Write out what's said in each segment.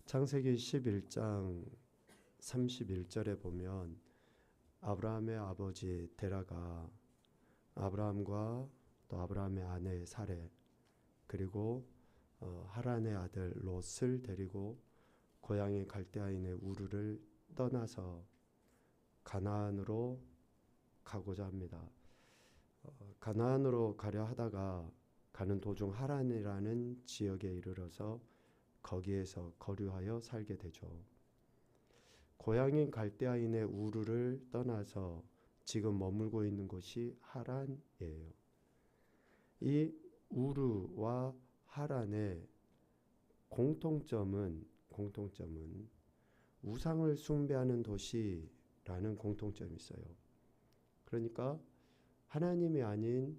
창세기 11장 31절에 보면 아브라함의 아버지 데라가 아브라함과 또 아브라함의 아내 사레 그리고 하란의 아들 롯을 데리고 고향의 갈대아인의 우르를 떠나서 가나안으로 가고자 합니다. 가나안으로 가려 하다가 가는 도중 하란이라는 지역에 이르러서 거기에서 거류하여 살게 되죠. 고향인 갈대아인의 우르를 떠나서 지금 머물고 있는 곳이 하란이에요. 이 우르와 하란의 공통점은 우상을 숭배하는 도시라는 공통점이 있어요. 그러니까 하나님이 아닌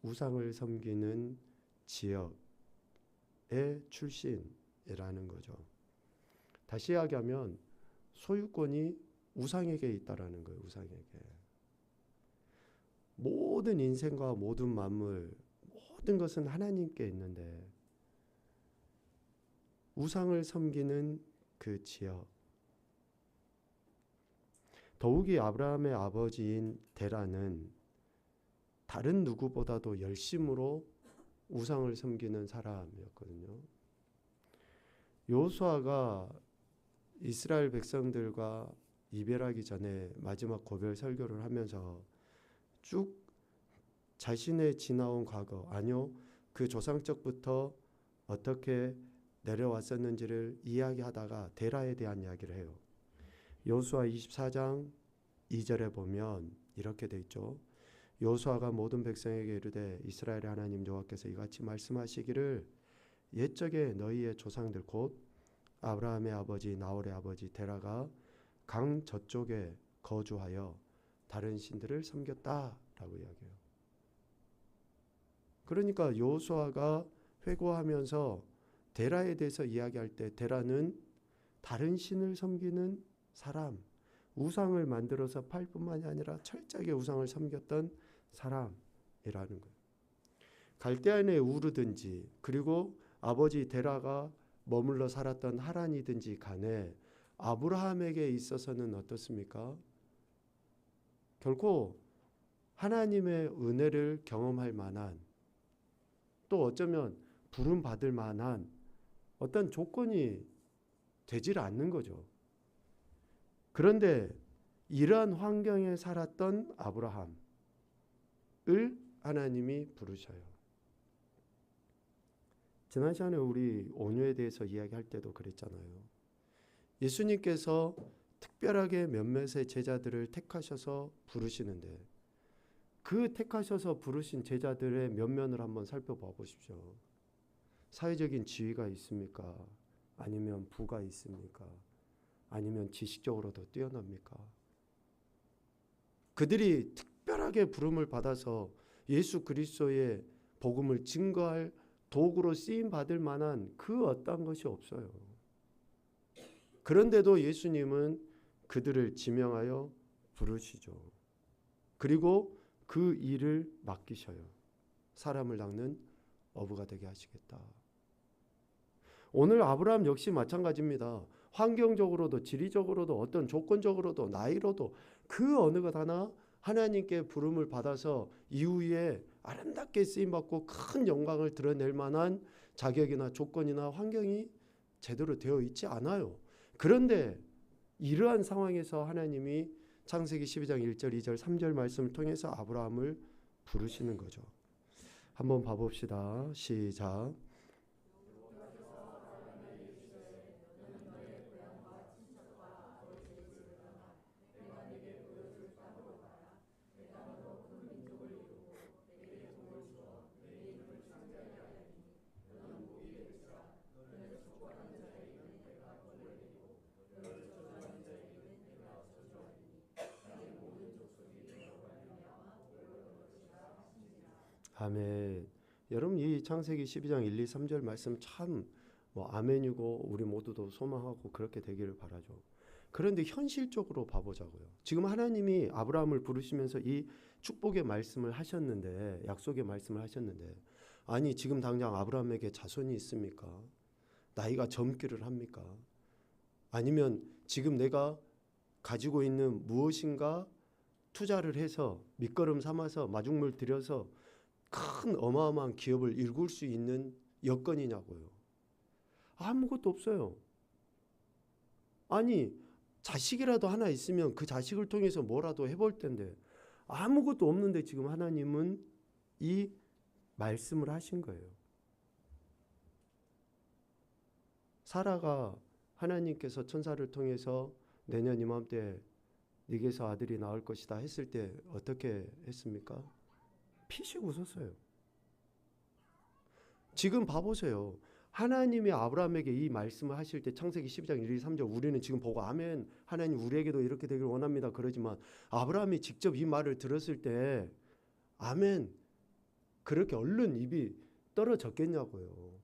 우상을 섬기는 지역의 출신이라는 거죠. 다시 이야기하면 소유권이 우상에게 있다라는 거예요. 우상에게. 모든 인생과 모든 만물, 모든 것은 하나님께 있는데 우상을 섬기는 그 지역. 더욱이 아브라함의 아버지인 데라는 다른 누구보다도 열심으로 우상을 섬기는 사람이었거든요. 여호수아가 이스라엘 백성들과 이별하기 전에 마지막 고별 설교를 하면서 쭉 자신의 지나온 과거, 아니요, 그 조상적부터 어떻게 내려왔었는지를 이야기하다가 데라에 대한 이야기를 해요. 여호수아 24장 2절에 보면 이렇게 돼 있죠. 여호수아가 모든 백성에게 이르되 이스라엘의 하나님 여호와께서 이같이 말씀하시기를 옛적에 너희의 조상들 곧 아브라함의 아버지 나홀의 아버지 데라가 강 저쪽에 거주하여 다른 신들을 섬겼다라고 이야기해요. 그러니까 여호수아가 회고하면서 데라에 대해서 이야기할 때 데라는 다른 신을 섬기는 사람, 우상을 만들어서 팔 뿐만이 아니라 철저하게 우상을 섬겼던 사람이라는 거예요. 갈대아인의 우르든지 그리고 아버지 데라가 머물러 살았던 하란이든지 간에 아브라함에게 있어서는 어떻습니까? 결코 하나님의 은혜를 경험할 만한 또 어쩌면 부름 받을 만한 어떤 조건이 되질 않는 거죠. 그런데 이러한 환경에 살았던 아브라함을 하나님이 부르셔요. 지난 시간에 우리 온유에 대해서 이야기할 때도 그랬잖아요. 예수님께서 특별하게 몇몇의 제자들을 택하셔서 부르시는데 그 택하셔서 부르신 제자들의 면면을 한번 살펴봐 보십시오. 사회적인 지위가 있습니까? 아니면 부가 있습니까? 아니면 지식적으로도 뛰어납니까? 그들이 특별하게 부름을 받아서 예수 그리스도의 복음을 증거할 도구로 쓰임 받을 만한 그 어떤 것이 없어요. 그런데도 예수님은 그들을 지명하여 부르시죠. 그리고 그 일을 맡기셔요. 사람을 닦는 어부가 되게 하시겠다. 오늘 아브라함 역시 마찬가지입니다. 환경적으로도 지리적으로도 어떤 조건적으로도 나이로도 그 어느 것 하나 하나님께 부름을 받아서 이후에 아름답게 쓰임받고 큰 영광을 드러낼 만한 자격이나 조건이나 환경이 제대로 되어 있지 않아요. 그런데 이러한 상황에서 하나님이 창세기 12장 1절, 2절, 3절 말씀을 통해서 아브라함을 부르시는 거죠. 한번 봐봅시다. 시작. 아멘. 여러분 이 창세기 12장 1, 2, 3절 말씀 참 아멘이고 우리 모두도 소망하고 그렇게 되기를 바라죠. 그런데 현실적으로 봐보자고요. 지금 하나님이 아브라함을 부르시면서 이 축복의 말씀을 하셨는데 약속의 말씀을 하셨는데 아니 지금 당장 아브라함에게 자손이 있습니까? 나이가 젊기를 합니까? 아니면 지금 내가 가지고 있는 무엇인가 투자를 해서 밑거름 삼아서 마중물 들여서 큰 어마어마한 기업을 일굴 수 있는 여건이냐고요. 아무것도 없어요. 아니, 자식이라도 하나 있으면 그 자식을 통해서 뭐라도 해볼 텐데 아무것도 없는데 지금 하나님은 이 말씀을 하신 거예요. 사라가 하나님께서 천사를 통해서 내년 이맘때 네게서 아들이 나올 것이다 했을 때 어떻게 했습니까? 피식 웃었어요. 지금 봐보세요. 하나님이 아브라함에게 이 말씀을 하실 때 창세기 12장 1, 2, 3절 우리는 지금 보고 아멘 하나님 우리에게도 이렇게 되길 원합니다 그러지만 아브라함이 직접 이 말을 들었을 때 아멘 그렇게 얼른 입이 떨어졌겠냐고요.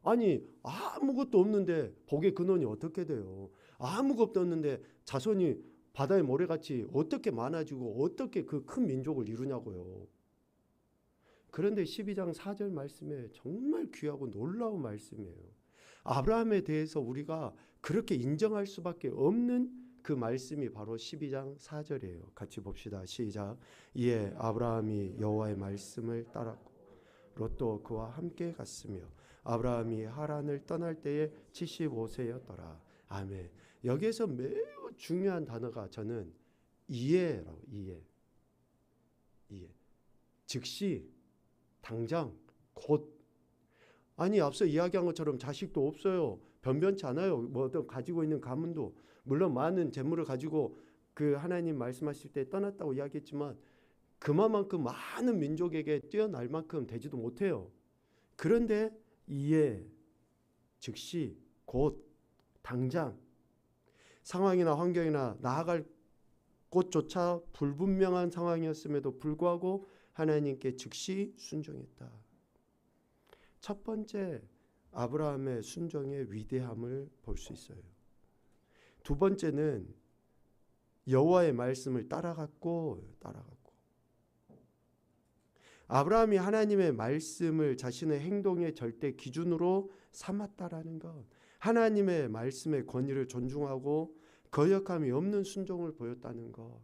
아니 아무것도 없는데 복의 근원이 어떻게 돼요? 아무것도 없는데 자손이 바다의 모래같이 어떻게 많아지고 어떻게 그 큰 민족을 이루냐고요. 그런데 12장 4절 말씀에 정말 귀하고 놀라운 말씀이에요. 아브라함에 대해서 우리가 그렇게 인정할 수밖에 없는 그 말씀이 바로 12장 4절이에요. 같이 봅시다. 시작. 이에 아브라함이 여호와의 말씀을 따랐고 롯도 그와 함께 갔으며 아브라함이 하란을 떠날 때에 75세였더라. 아멘. 여기에서 매우 중요한 단어가 저는 이해라고 이해. 즉시 당장 곧. 아니 앞서 이야기한 것처럼 자식도 없어요. 변변치 않아요. 뭐 어떤 가지고 있는 가문도 물론 많은 재물을 가지고 그 하나님 말씀하실 때 떠났다고 이야기했지만 그만큼 많은 민족에게 뛰어날 만큼 되지도 못해요. 그런데 이에 즉시 곧 당장 상황이나 환경이나 나아갈 곳조차 불분명한 상황이었음에도 불구하고 하나님께 즉시 순종했다. 첫 번째 아브라함의 순종의 위대함을 볼 수 있어요. 두 번째는 여호와의 말씀을 따라갔고 아브라함이 하나님의 말씀을 자신의 행동의 절대 기준으로 삼았다라는 것, 하나님의 말씀의 권위를 존중하고 거역함이 없는 순종을 보였다는 것.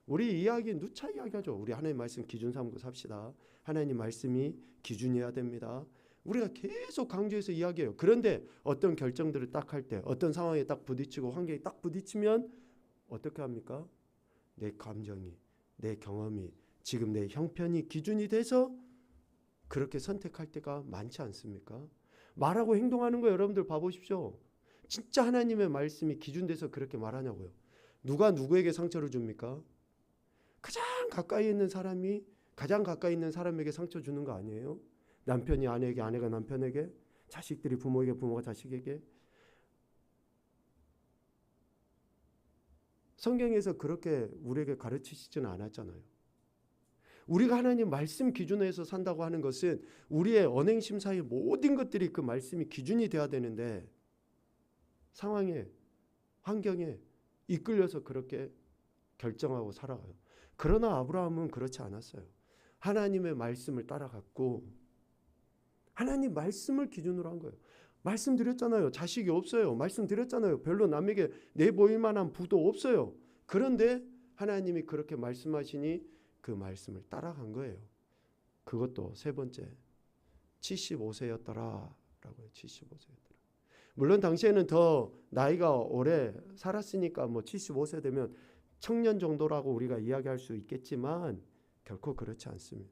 우리 이야기 누차 이야기하죠. 우리 하나님 말씀 기준 삼고 삽시다. 하나님 말씀이 기준이어야 됩니다. 우리가 계속 강조해서 이야기해요. 그런데 어떤 결정들을 딱 할 때 어떤 상황에 딱 부딪히고 환경에 딱 부딪히면 어떻게 합니까? 내 감정이, 내 경험이, 지금 내 형편이 기준이 돼서 그렇게 선택할 때가 많지 않습니까? 말하고 행동하는 거 여러분들 봐보십시오. 진짜 하나님의 말씀이 기준돼서 그렇게 말하냐고요. 누가 누구에게 상처를 줍니까? 가장 가까이 있는 사람이 가장 가까이 있는 사람에게 상처 주는 거 아니에요? 남편이 아내에게, 아내가 남편에게, 자식들이 부모에게, 부모가 자식에게. 성경에서 그렇게 우리에게 가르치시지는 않았잖아요. 우리가 하나님 말씀 기준에서 산다고 하는 것은 우리의 언행심사의 모든 것들이 그 말씀이 기준이 되어야 되는데 상황에, 환경에 이끌려서 그렇게 결정하고 살아가요. 그러나 아브라함은 그렇지 않았어요. 하나님의 말씀을 따라갔고 하나님 말씀을 기준으로 한 거예요. 말씀드렸잖아요. 자식이 없어요. 말씀드렸잖아요. 별로 남에게 내보일 만한 부도 없어요. 그런데 하나님이 그렇게 말씀하시니 그 말씀을 따라간 거예요. 그것도 세 번째 75세였더라 라고요. 75세였더라. 물론 당시에는 더 나이가 오래 살았으니까 뭐 75세 되면 청년 정도라고 우리가 이야기할 수 있겠지만 결코 그렇지 않습니다.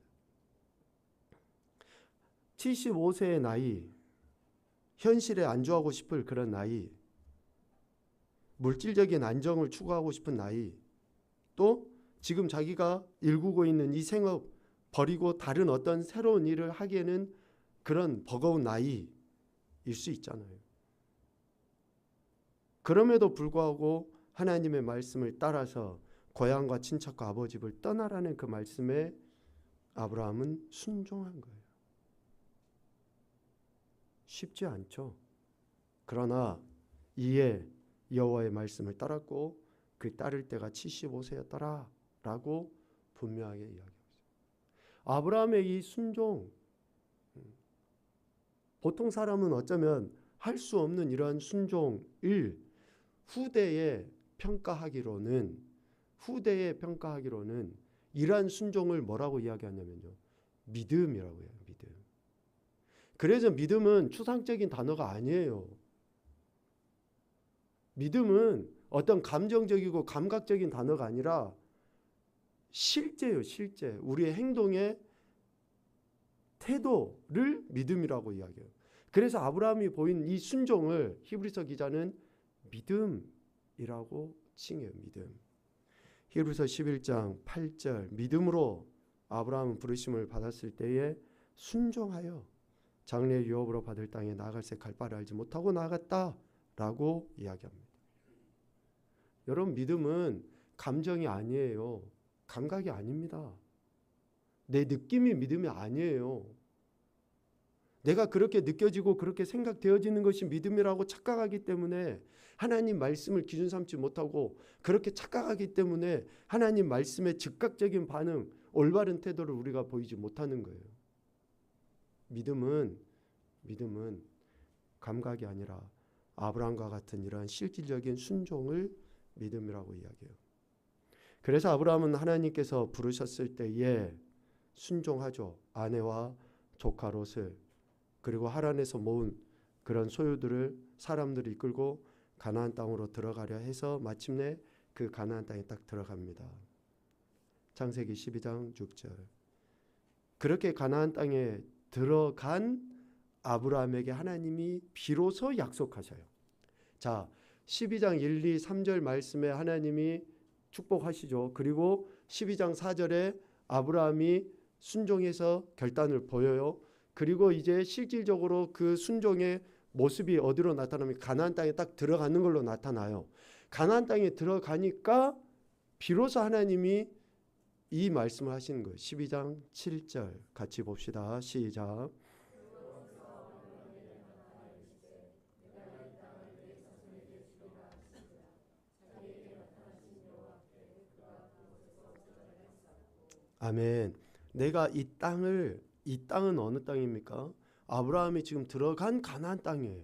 75세의 나이, 현실에 안주하고 싶을 그런 나이, 물질적인 안정을 추구하고 싶은 나이, 또 지금 자기가 일구고 있는 이 생업 버리고 다른 어떤 새로운 일을 하기에는 그런 버거운 나이일 수 있잖아요. 그럼에도 불구하고 하나님의 말씀을 따라서 고향과 친척과 아버지 집을 떠나라는 그 말씀에 아브라함은 순종한 거예요. 쉽지 않죠. 그러나 이에 여호와의 말씀을 따랐고 그 따를 때가 75세였더라 라고 분명하게 이야기하고 있어요. 아브라함의 이 순종, 보통 사람은 어쩌면 할 수 없는 이러한 순종을 후대에 평가하기로는 이러한 순종을 뭐라고 이야기하냐면요. 믿음이라고 해요. 믿음. 그래서 믿음은 추상적인 단어가 아니에요. 믿음은 어떤 감정적이고 감각적인 단어가 아니라 실제예요. 실제. 우리의 행동의 태도를 믿음이라고 이야기해요. 그래서 아브라함이 보인 이 순종을 히브리서 기자는 믿음이라고 칭해요. 믿음. 히브리서 11장 8절 믿음으로 아브라함은 부르심을 받았을 때에 순종하여 장래의 유업으로 받을 땅에 나아갈새 갈 바를 알지 못하고 나아갔다라고 이야기합니다. 여러분 믿음은 감정이 아니에요. 감각이 아닙니다. 내 느낌이 믿음이 아니에요. 내가 그렇게 느껴지고 그렇게 생각되어지는 것이 믿음이라고 착각하기 때문에 하나님 말씀을 기준 삼지 못하고 그렇게 착각하기 때문에 하나님 말씀의 즉각적인 반응, 올바른 태도를 우리가 보이지 못하는 거예요. 믿음은 감각이 아니라 아브라함과 같은 이러한 실질적인 순종을 믿음이라고 이야기해요. 그래서 아브라함은 하나님께서 부르셨을 때에 순종하죠. 아내와 조카 롯을 그리고 하란에서 모은 그런 소유들을 사람들을 이끌고 가나안 땅으로 들어가려 해서 마침내 그 가나안 땅에 딱 들어갑니다. 창세기 12장 6절. 그렇게 가나안 땅에 들어간 아브라함에게 하나님이 비로소 약속하셔요. 자, 12장 1, 2, 3절 말씀에 하나님이 축복하시죠. 그리고 12장 4절에 아브라함이 순종해서 결단을 보여요. 그리고 이제 실질적으로 그 순종의 모습이 어디로 나타나면 가나안 땅에 딱 들어가는 걸로 나타나요. 가나안 땅에 들어가니까 비로소 하나님이 이 말씀을 하시는 거예요. 12장 7절 같이 봅시다. 시작. 아멘. 내가 이 땅은 어느 땅입니까? 아브라함이 지금 들어간 가나안 땅이에요.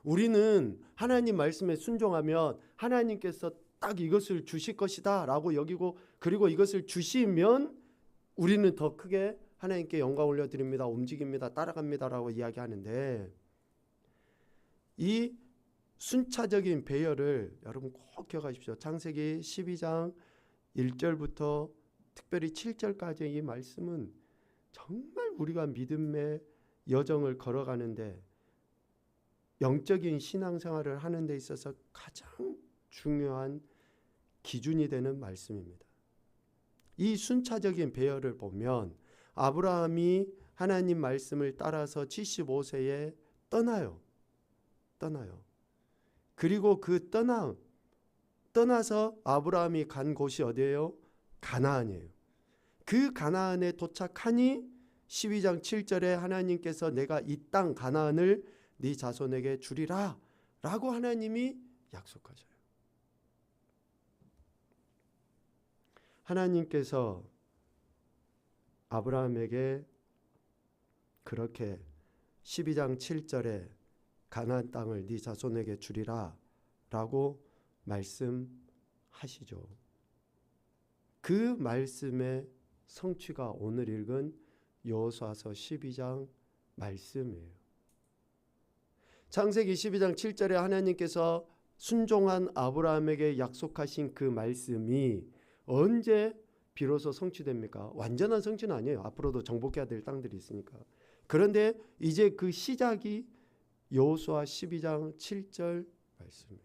우리는 하나님 말씀에 순종하면 하나님께서 딱 이것을 주실 것이다 라고 여기고 그리고 이것을 주시면 우리는 더 크게 하나님께 영광 올려드립니다. 움직입니다. 따라갑니다 라고 이야기하는데 이 순차적인 배열을 여러분 꼭 기억하십시오. 창세기 12장 1절부터 특별히 7절까지의 이 말씀은 정말 우리가 믿음의 여정을 걸어가는데 영적인 신앙생활을 하는 데 있어서 가장 중요한 기준이 되는 말씀입니다. 이 순차적인 배열을 보면 아브라함이 하나님 말씀을 따라서 75세에 떠나요. 그리고 그 떠나서 아브라함이 간 곳이 어디예요? 가나안이에요. 그 가나안에 도착하니 12장 7절에 하나님께서 내가 이 땅 가나안을 네 자손에게 주리라 라고 하나님이 약속하셔요. 하나님께서 아브라함에게 그렇게 12장 7절에 가나안 땅을 네 자손에게 주리라 라고 말씀하시죠. 그 말씀의 성취가 오늘 읽은 여호수아서 12장 말씀이에요. 창세기 12장 7절에 하나님께서 순종한 아브라함에게 약속하신 그 말씀이 언제 비로소 성취됩니까? 완전한 성취는 아니에요. 앞으로도 정복해야 될 땅들이 있으니까. 그런데 이제 그 시작이 여호수아 12장 7절 말씀이에요.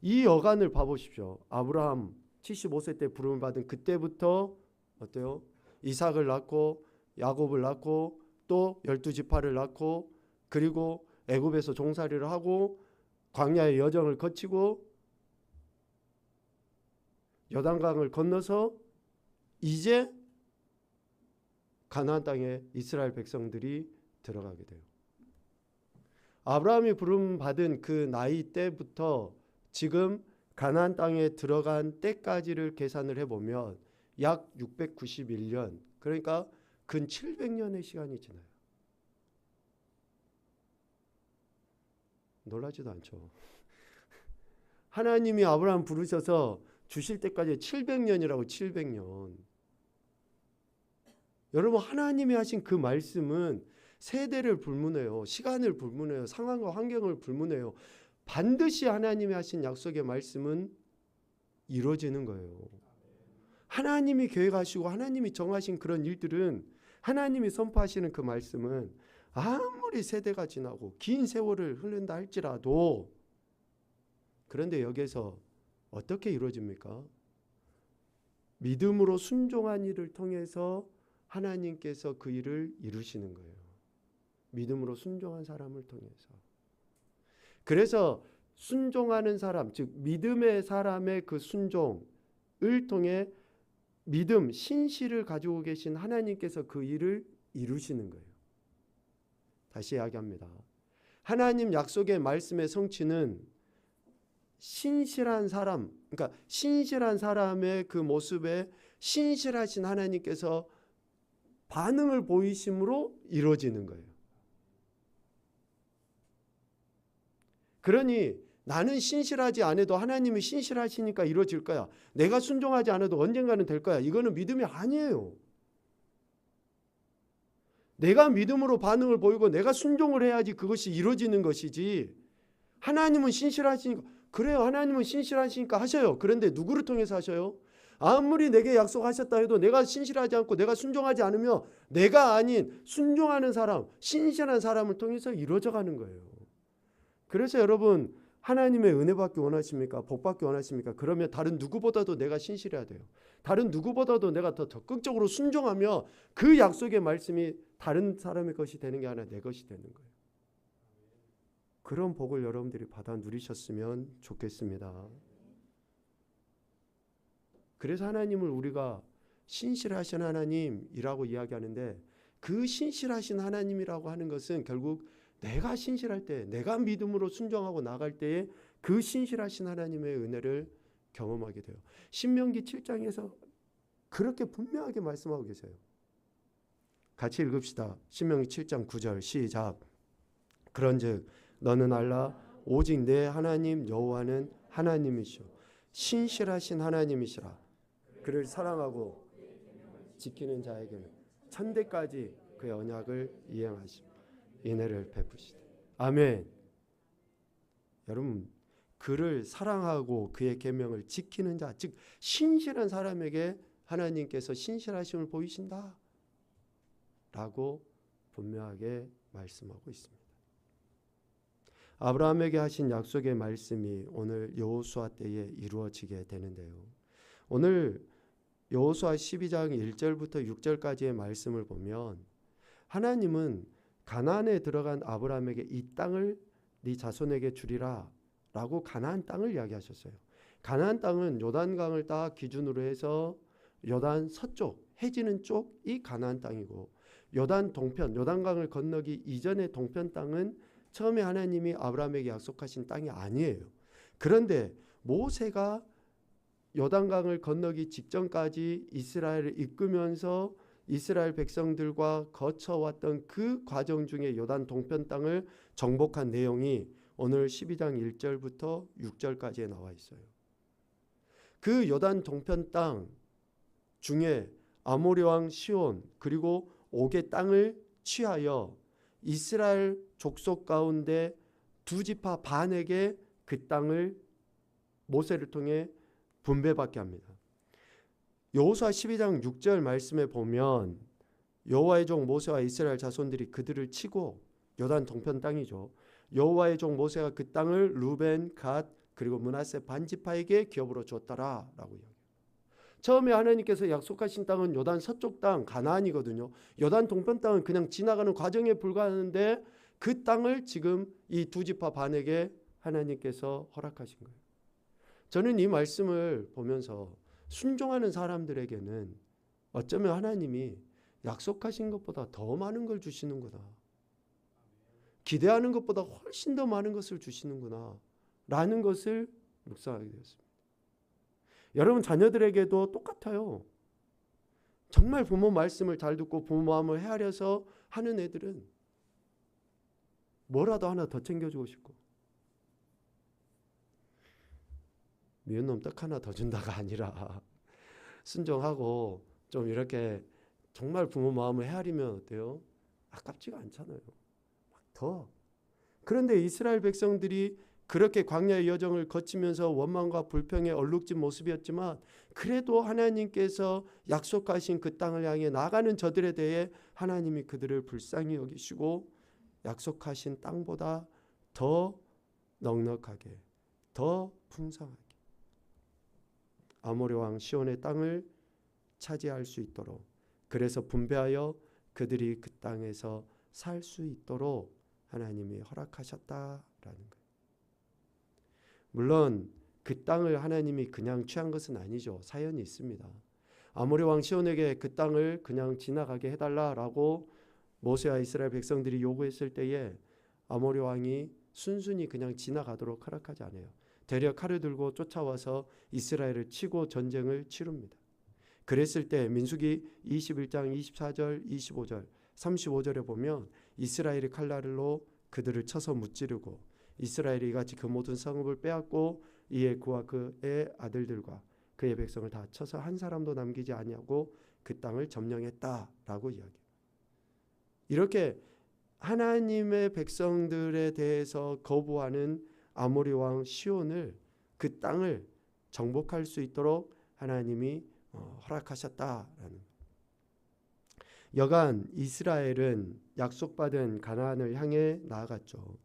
이 여간을 봐보십시오. 아브라함 75세 때 부름을 받은 그때부터 어때요? 이삭을 낳고 야곱을 낳고 또 12지파를 낳고 그리고 애굽에서 종살이를 하고 광야의 여정을 거치고 요단강을 건너서 이제 가나안 땅에 이스라엘 백성들이 들어가게 돼요. 아브라함이 부름 받은 그 나이 때부터 지금 가나안 땅에 들어간 때까지를 계산을 해보면 약 691년, 그러니까 근 700년의 시간이 지나요. 놀라지도 않죠. 하나님이 아브라함 부르셔서 주실 때까지 700년이라고 700년. 여러분 하나님이 하신 그 말씀은 세대를 불문해요. 시간을 불문해요. 상황과 환경을 불문해요. 반드시 하나님이 하신 약속의 말씀은 이루어지는 거예요. 하나님이 계획하시고 하나님이 정하신 그런 일들은 하나님이 선포하시는 그 말씀은 아무리 세대가 지나고 긴 세월을 흐른다 할지라도 그런데 여기서 어떻게 이루어집니까? 믿음으로 순종한 일을 통해서 하나님께서 그 일을 이루시는 거예요. 믿음으로 순종한 사람을 통해서. 그래서 순종하는 사람, 즉 믿음의 사람의 그 순종을 통해 믿음, 신실을 가지고 계신 하나님께서 그 일을 이루시는 거예요. 다시 이야기합니다. 하나님 약속의 말씀의 성취는 신실한 사람, 그러니까 신실한 사람의 그 모습에 신실하신 하나님께서 반응을 보이심으로 이루어지는 거예요. 그러니 나는 신실하지 않아도 하나님이 신실하시니까 이루어질 거야. 내가 순종하지 않아도 언젠가는 될 거야. 이거는 믿음이 아니에요. 내가 믿음으로 반응을 보이고 내가 순종을 해야지 그것이 이루어지는 것이지. 하나님은 신실하시니까 그래요. 하나님은 신실하시니까 하셔요. 그런데 누구를 통해서 하셔요? 아무리 내게 약속하셨다 해도 내가 신실하지 않고 내가 순종하지 않으며 내가 아닌 순종하는 사람, 신실한 사람을 통해서 이루어져 가는 거예요. 그래서 여러분 하나님의 은혜 받기 원하십니까? 복 받기 원하십니까? 그러면 다른 누구보다도 내가 신실해야 돼요. 다른 누구보다도 내가 더 적극적으로 순종하며 그 약속의 말씀이 다른 사람의 것이 되는 게 아니라 내 것이 되는 거예요. 그런 복을 여러분들이 받아 누리셨으면 좋겠습니다. 그래서 하나님을 우리가 신실하신 하나님이라고 이야기하는데 그 신실하신 하나님이라고 하는 것은 결국 내가 신실할 때, 내가 믿음으로 순종하고 나갈 때에 그 신실하신 하나님의 은혜를 경험하게 돼요. 신명기 7장에서 그렇게 분명하게 말씀하고 계세요. 같이 읽읍시다. 신명기 7장 9절 시작. 그런즉 너는 알라 오직 내 하나님 여호와는 하나님이시오 신실하신 하나님이시라. 그를 사랑하고 지키는 자에게는 천대까지 그의 언약을 이행하시오 은혜를 베푸시되. 아멘. 여러분 그를 사랑하고 그의 계명을 지키는 자, 즉 신실한 사람에게 하나님께서 신실하심을 보이신다 라고 분명하게 말씀하고 있습니다. 아브라함에게 하신 약속의 말씀이 오늘 여호수아 때에 이루어지게 되는데요. 오늘 여호수아 12장 1절부터 6절까지의 말씀을 보면 하나님은 가나안에 들어간 아브라함에게 이 땅을 네 자손에게 주리라 라고 가나안 땅을 이야기하셨어요. 가나안 땅은 요단강을 딱 기준으로 해서 요단 서쪽 해지는 쪽이 가나안 땅이고 요단 동편 요단강을 건너기 이전의 동편 땅은 처음에 하나님이 아브라함에게 약속하신 땅이 아니에요. 그런데 모세가 요단강을 건너기 직전까지 이스라엘을 이끌면서 이스라엘 백성들과 거쳐왔던 그 과정 중에 요단 동편 땅을 정복한 내용이 오늘 12장 1절부터 6절까지에 나와 있어요. 그 요단 동편 땅 중에 아모리 왕 시온 그리고 옥의 땅을 취하여 이스라엘 족속 가운데 두 지파 반에게 그 땅을 모세를 통해 분배받게 합니다. 여호수아 12장 6절 말씀에 보면 여호와의 종 모세와 이스라엘 자손들이 그들을 치고 요단 동편 땅이죠. 여호와의 종 모세가 그 땅을 루벤, 갓 그리고 므낫세 반지파에게 기업으로 줬더라라고 이야기해요. 처음에 하나님께서 약속하신 땅은 요단 서쪽 땅 가나안이거든요. 요단 동편 땅은 그냥 지나가는 과정에 불과하는데 그 땅을 지금 이 두 지파 반에게 하나님께서 허락하신 거예요. 저는 이 말씀을 보면서 순종하는 사람들에게는 어쩌면 하나님이 약속하신 것보다 더 많은 걸 주시는구나. 기대하는 것보다 훨씬 더 많은 것을 주시는구나 라는 것을 묵상하게 되었습니다. 여러분 자녀들에게도 똑같아요. 정말 부모 말씀을 잘 듣고 부모 마음을 헤아려서 하는 애들은 뭐라도 하나 더 챙겨주고 싶고 미운 놈 떡 하나 더 준다가 아니라 순종하고 좀 이렇게 정말 부모 마음을 헤아리면 어때요? 아깝지가 않잖아요. 더. 그런데 이스라엘 백성들이 그렇게 광야의 여정을 거치면서 원망과 불평에 얼룩진 모습이었지만 그래도 하나님께서 약속하신 그 땅을 향해 나가는 저들에 대해 하나님이 그들을 불쌍히 여기시고 약속하신 땅보다 더 넉넉하게, 더 풍성하게 아모리 왕 시온의 땅을 차지할 수 있도록, 그래서 분배하여 그들이 그 땅에서 살 수 있도록 하나님이 허락하셨다라는 거예요. 물론 그 땅을 하나님이 그냥 취한 것은 아니죠. 사연이 있습니다. 아모리 왕 시온에게 그 땅을 그냥 지나가게 해달라라고 모세와 이스라엘 백성들이 요구했을 때에 아모리 왕이 순순히 그냥 지나가도록 허락하지 않아요. 되려 칼을 들고 쫓아와서 이스라엘을 치고 전쟁을 치릅니다. 그랬을 때 민수기 21장 24절 25절 35절에 보면 이스라엘이 칼날로 그들을 쳐서 무찌르고 이스라엘이 이같이 그 모든 성읍을 빼앗고 이에 그와 그의 아들들과 그의 백성을 다 쳐서 한 사람도 남기지 아니하고 그 땅을 점령했다라고 이야기해요. 이렇게 하나님의 백성들에 대해서 거부하는 아모리 왕 시온을, 그 땅을 정복할 수 있도록 하나님이 허락하셨다라는 거예요. 여간 이스라엘은 약속받은 가나안을 향해 나아갔죠.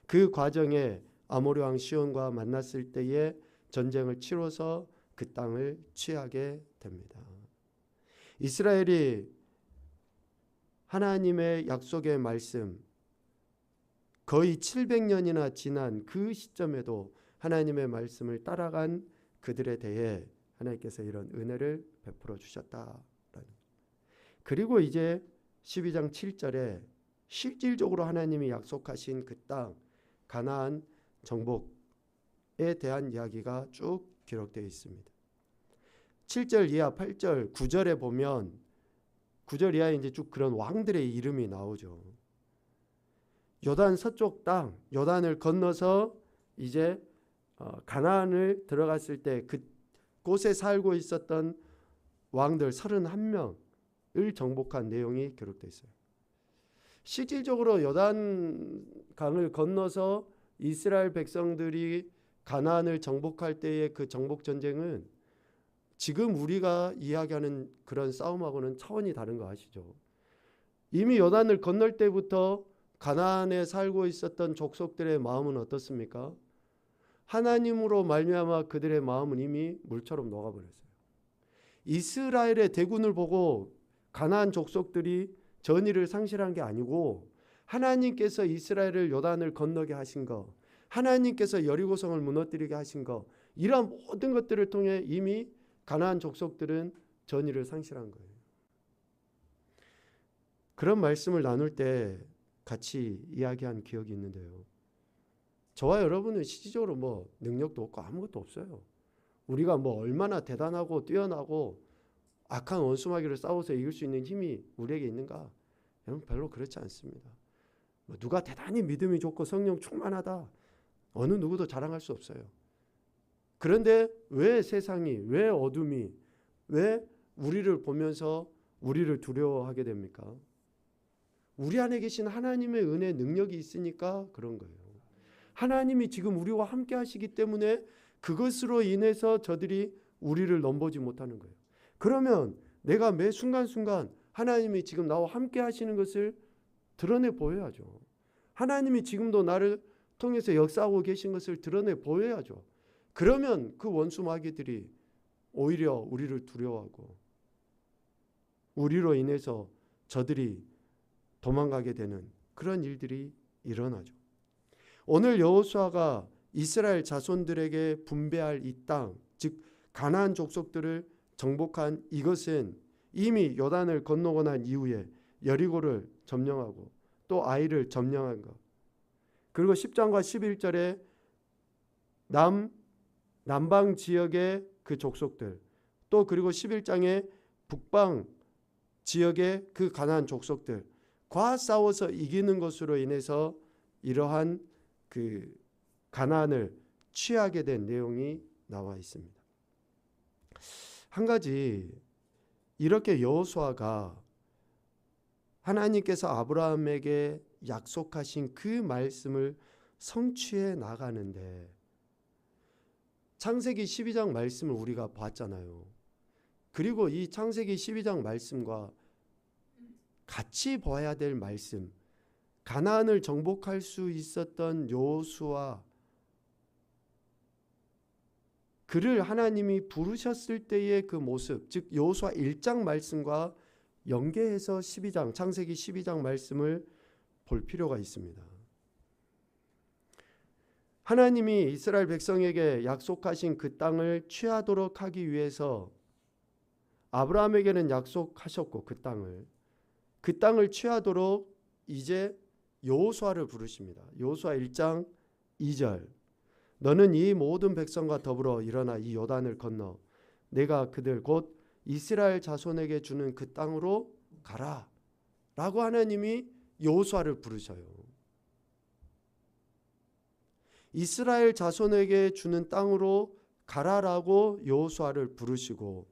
그 과정에 아모리 왕 시온과 만났을 때에 전쟁을 치러서 그 땅을 취하게 됩니다. 이스라엘이 하나님의 약속의 말씀, 거의 700년이나 지난 그 시점에도 하나님의 말씀을 따라간 그들에 대해 하나님께서 이런 은혜를 베풀어 주셨다. 그리고 이제 12장 7절에 실질적으로 하나님이 약속하신 그 땅 가나안 정복에 대한 이야기가 쭉 기록되어 있습니다. 7절 이하 8절 9절에 보면 9절 이하에 이제 쭉 그런 왕들의 이름이 나오죠. 요단 서쪽 땅, 요단을 건너서 이제 가나안을 들어갔을 때 그곳에 살고 있었던 왕들 31명을 정복한 내용이 기록되어 있어요. 실질적으로 요단 강을 건너서 이스라엘 백성들이 가나안을 정복할 때의 그 정복 전쟁은 지금 우리가 이야기하는 그런 싸움하고는 차원이 다른 거 아시죠? 이미 요단을 건널 때부터 가나안에 살고 있었던 족속들의 마음은 어떻습니까? 하나님으로 말미암아 그들의 마음은 이미 물처럼 녹아버렸어요. 이스라엘의 대군을 보고 가나안 족속들이 전의를 상실한 게 아니고 하나님께서 이스라엘을 요단을 건너게 하신 것, 하나님께서 여리고성을 무너뜨리게 하신 것, 이러한 모든 것들을 통해 이미 가나안 족속들은 전의를 상실한 거예요. 그런 말씀을 나눌 때 같이 이야기한 기억이 있는데요. 저와 여러분은 실질적으로 뭐 능력도 없고 아무것도 없어요. 우리가 뭐 얼마나 대단하고 뛰어나고 악한 원수마귀를 싸워서 이길 수 있는 힘이 우리에게 있는가? 여러분 별로 그렇지 않습니다. 누가 대단히 믿음이 좋고 성령 충만하다, 어느 누구도 자랑할 수 없어요. 그런데 왜 세상이, 왜 어둠이, 왜 우리를 보면서 우리를 두려워하게 됩니까? 우리 안에 계신 하나님의 은혜, 능력이 있으니까 그런 거예요. 하나님이 지금 우리와 함께 하시기 때문에 그것으로 인해서 저들이 우리를 넘보지 못하는 거예요. 그러면 내가 매 순간순간 하나님이 지금 나와 함께 하시는 것을 드러내 보여야죠. 하나님이 지금도 나를 통해서 역사하고 계신 것을 드러내 보여야죠. 그러면 그 원수 마귀들이 오히려 우리를 두려워하고 우리로 인해서 저들이 도망가게 되는 그런 일들이 일어나죠. 오늘 여호수아가 이스라엘 자손들에게 분배할 이 땅, 즉 가나안 족속들을 정복한 이것은 이미 요단을 건너고 난 이후에 여리고를 점령하고 또 아이를 점령한 것, 그리고 10장과 11절에 남방 지역의 그 족속들, 또 그리고 11장에 북방 지역의 그 가나안 족속들과 싸워서 이기는 것으로 인해서 이러한 그 가나안을 취하게 된 내용이 나와 있습니다. 한 가지, 이렇게 여호수아가 하나님께서 아브라함에게 약속하신 그 말씀을 성취해 나가는데, 창세기 12장 말씀을 우리가 봤잖아요. 그리고 이 창세기 12장 말씀과 같이 봐야 될 말씀, 가나안을 정복할 수 있었던 여호수아, 그를 하나님이 부르셨을 때의 그 모습, 즉 여호수아 1장 말씀과 연계해서 12장, 창세기 12장 말씀을 볼 필요가 있습니다. 하나님이 이스라엘 백성에게 약속하신 그 땅을 취하도록 하기 위해서 아브라함에게는 약속하셨고, 그 땅을 취하도록 이제 여호수아를 부르십니다. 여호수아 1장 2절, 너는 이 모든 백성과 더불어 일어나 이 요단을 건너 내가 그들 곧 이스라엘 자손에게 주는 그 땅으로 가라 라고 하나님이 여호수아를 부르셔요. 이스라엘 자손에게 주는 땅으로 가라라고 여호수아를 부르시고,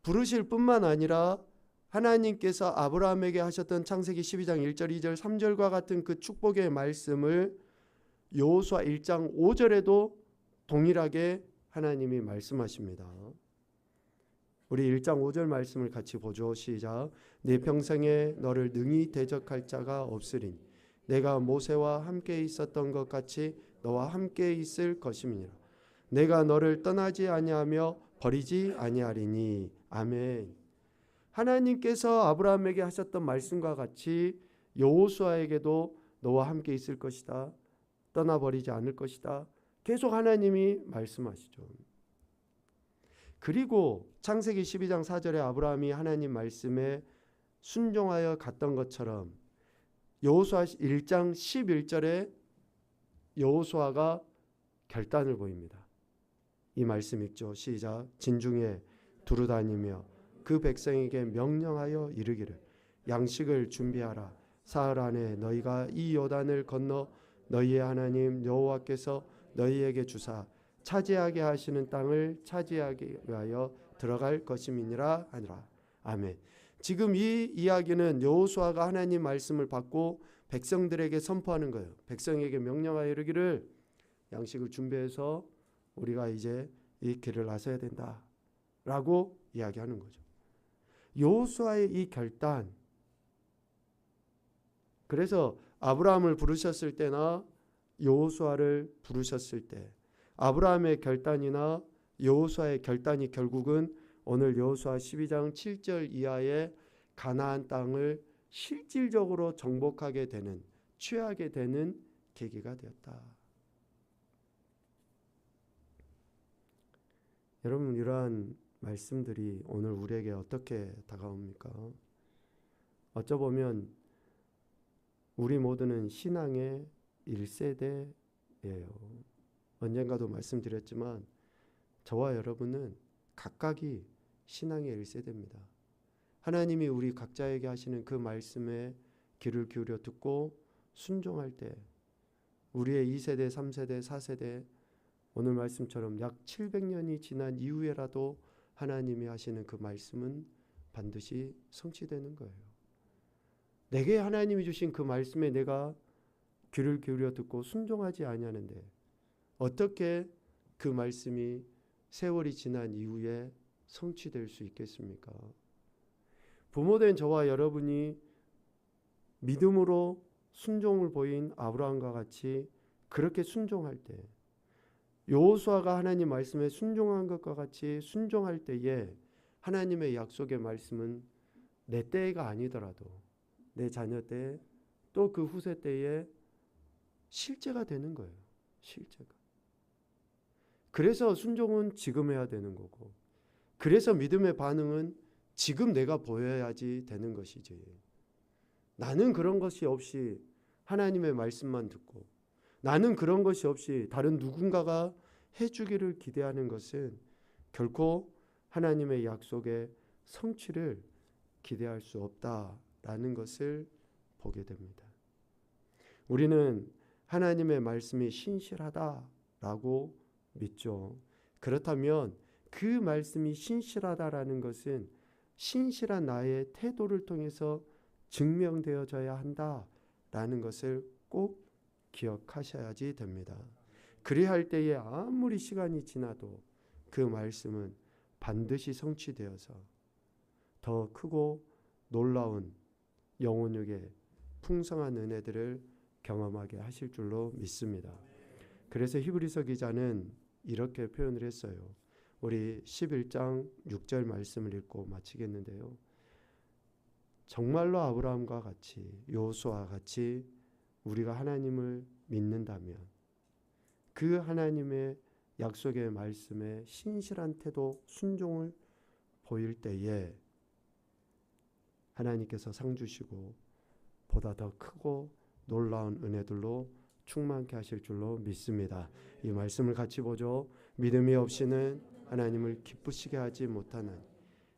부르실 뿐만 아니라 하나님께서 아브라함에게 하셨던 창세기 12장 1절, 2절, 3절과 같은 그 축복의 말씀을 여호수아 1장 5절에도 동일하게 하나님이 말씀하십니다. 우리 1장 5절 말씀을 같이 보죠. 시작. 내 평생에 너를 능히 대적할 자가 없으리니 내가 모세와 함께 있었던 것 같이 너와 함께 있을 것임이니라. 내가 너를 떠나지 아니하며 버리지 아니하리니. 아멘. 하나님께서 아브라함에게 하셨던 말씀과 같이 여호수아에게도 너와 함께 있을 것이다, 떠나버리지 않을 것이다, 계속 하나님이 말씀하시죠. 그리고 창세기 12장 4절에 아브라함이 하나님 말씀에 순종하여 갔던 것처럼 여호수아 1장 11절에 여호수아가 결단을 보입니다. 이 말씀 읽죠. 시작. 진중에 두루 다니며 그 백성에게 명령하여 이르기를 양식을 준비하라. 사흘 안에 너희가 이 요단을 건너 너희의 하나님 여호와께서 너희에게 주사 차지하게 하시는 땅을 차지하기 위하여 들어갈 것임이니라 하니라. 아멘. 지금 이 이야기는 여호수아가 하나님 말씀을 받고 백성들에게 선포하는 거예요. 백성에게 명령하여 이르기를 양식을 준비해서 우리가 이제 이 길을 나서야 된다라고 이야기하는 거죠. 여호수아의 이 결단, 그래서 아브라함을 부르셨을 때나 여호수아를 부르셨을 때 아브라함의 결단이나 여호수아의 결단이 결국은 오늘 여호수아 12장 7절 이하의 가나안 땅을 실질적으로 정복하게 되는, 취하게 되는 계기가 되었다. 여러분, 이러한 말씀들이 오늘 우리에게 어떻게 다가옵니까? 어쩌보면 우리 모두는 신앙의 1세대예요. 언젠가도 말씀드렸지만 저와 여러분은 각각이 신앙의 1세대입니다. 하나님이 우리 각자에게 하시는 그 말씀에 귀를 기울여 듣고 순종할 때 우리의 2세대, 3세대, 4세대, 오늘 말씀처럼 약 700년이 지난 이후에라도 하나님이 하시는 그 말씀은 반드시 성취되는 거예요. 내게 하나님이 주신 그 말씀에 내가 귀를 기울여 듣고 순종하지 아니하는데 어떻게 그 말씀이 세월이 지난 이후에 성취될 수 있겠습니까? 부모된 저와 여러분이 믿음으로 순종을 보인 아브라함과 같이 그렇게 순종할 때, 여호수아가 하나님 말씀에 순종한 것과 같이 순종할 때에 하나님의 약속의 말씀은 내 때가 아니더라도 내 자녀 때, 또 그 후세 때에 실제가 되는 거예요. 실제가. 그래서 순종은 지금 해야 되는 거고, 그래서 믿음의 반응은 지금 내가 보여야지 되는 것이지. 나는 그런 것이 없이 하나님의 말씀만 듣고, 나는 그런 것이 없이 다른 누군가가 해주기를 기대하는 것은 결코 하나님의 약속의 성취를 기대할 수 없다라는 것을 보게 됩니다. 우리는 하나님의 말씀이 신실하다라고 믿죠. 그렇다면 그 말씀이 신실하다라는 것은 신실한 나의 태도를 통해서 증명되어져야 한다라는 것을 꼭 기억하셔야지 됩니다. 그리할 때에 아무리 시간이 지나도 그 말씀은 반드시 성취되어서 더 크고 놀라운 영혼육의 풍성한 은혜들을 경험하게 하실 줄로 믿습니다. 그래서 히브리서 기자는 이렇게 표현을 했어요. 우리 11장 6절 말씀을 읽고 마치겠는데요. 정말로 아브라함과 같이 여호수아와 같이 우리가 하나님을 믿는다면 그 하나님의 약속의 말씀에 신실한 태도, 순종을 보일 때에 하나님께서 상 주시고 보다 더 크고 놀라운 은혜들로 충만케 하실 줄로 믿습니다. 이 말씀을 같이 보죠. 믿음이 없이는 하나님을 기쁘시게 하지 못하는,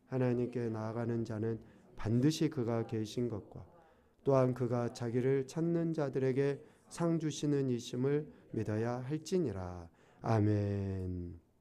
하나님께 나아가는 자는 반드시 그가 계신 것과 또한 그가 자기를 찾는 자들에게 상 주시는 이심을 믿어야 할지니라. 아멘.